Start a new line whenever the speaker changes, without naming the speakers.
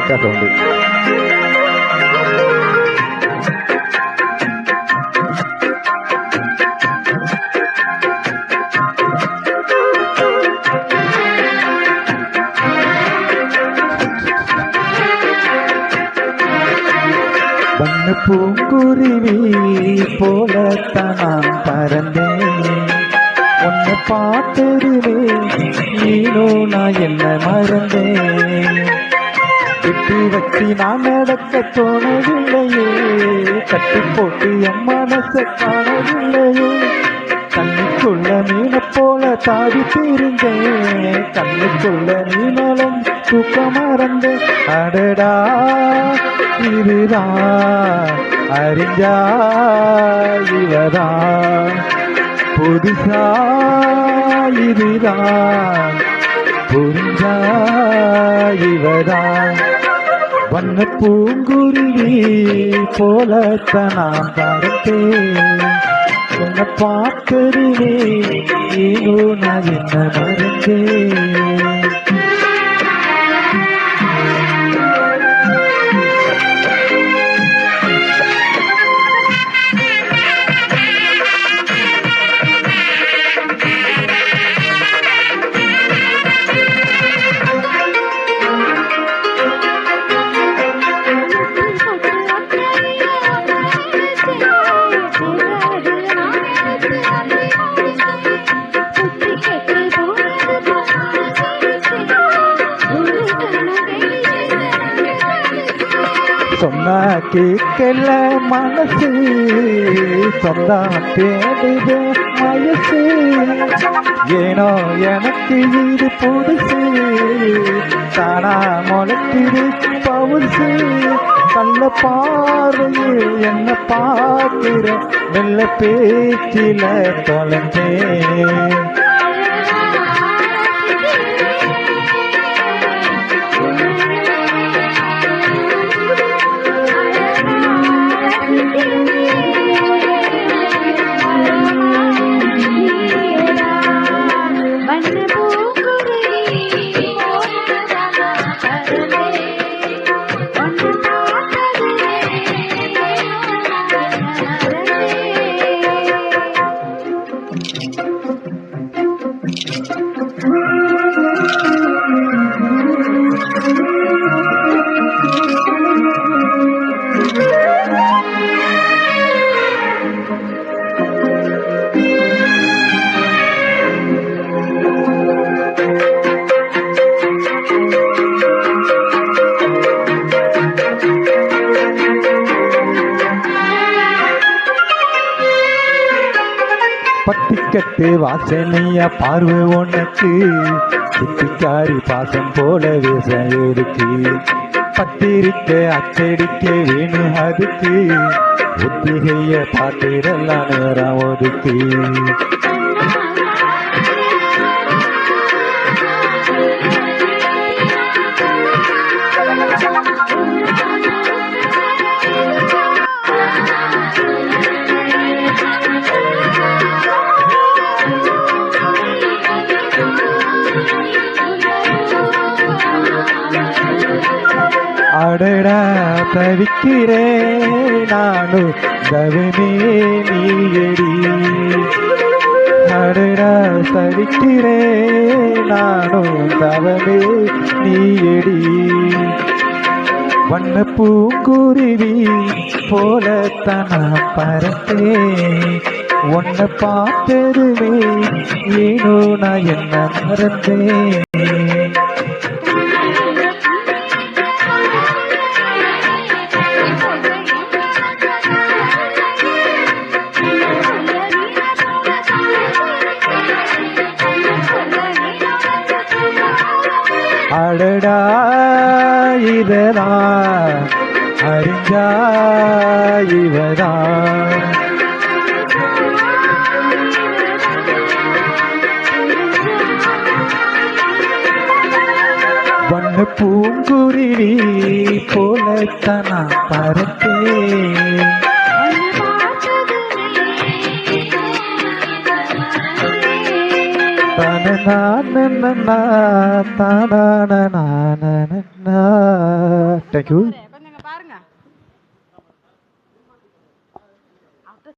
லைட்டாக சவுண்டு. வண்ண பூங்குருவி போலத்தான் நான் பறந்தேன். உன்னை பார்த்ததுவே நீனோ நான் என்ன மறந்தேன். விட்டு வச்சு நான் நடக்க தோணவில்லையே, கட்டி போட்டு என் மனசை காணவில்லையே. கண்ணுக்குள்ள மீனை போல தாவி திரிந்தேன், கண்ணுக்குள்ள மீனலம் தூக்க மறந்தேன். அடடா இதுதான் அறிஞ்சா இவதான், புதுசா இதுதான் புரிஞ்சா இவதான். வண்ண பூங்குருவி போலத்தான் நான் பார்த்தேன். உன்னை பார்த்ததுவே ஏனோ நான் என்ன மறந்தேன். சொன்னா கேட்கல மனசு, சொந்தா தேடுது வயசு. ஏனோ எனக்கு இது புதுசு, தானா முளைக்குது பவுசு. கள்ள பார்வையில் என்ன பார்க்கிற, மெல்ல பேச்சில தொலைஞ்சேன். பட்டிக்கட்டு வாசனையா பார்வை உனக்கு, சித்திக்காரி பாசம் போல வேஷம் இருக்கு. பத்திரிக்கை அச்சடிக்க வேணும் அதுக்கு, ஒத்திகைய பாத்திரலாம் நேரம் ஒதுக்கு. அடடா தவிக்கிறேன் நானும் தவமே நீயடி. அடடா தவிக்கிறேன் நானும் தவமே நீயடி. வண்ண பூங்குருவி போலத்தான் நான் பறந்தேன். உன்னை பார்த்ததுவே ஏனோ நான் என்ன மறந்தேன். அடடா இததான் அறிஞ்சா இவதான். வண்ண பூங்குருவி போலத்தான் நான் பறந்தேன். தான தான தேங்க்யூ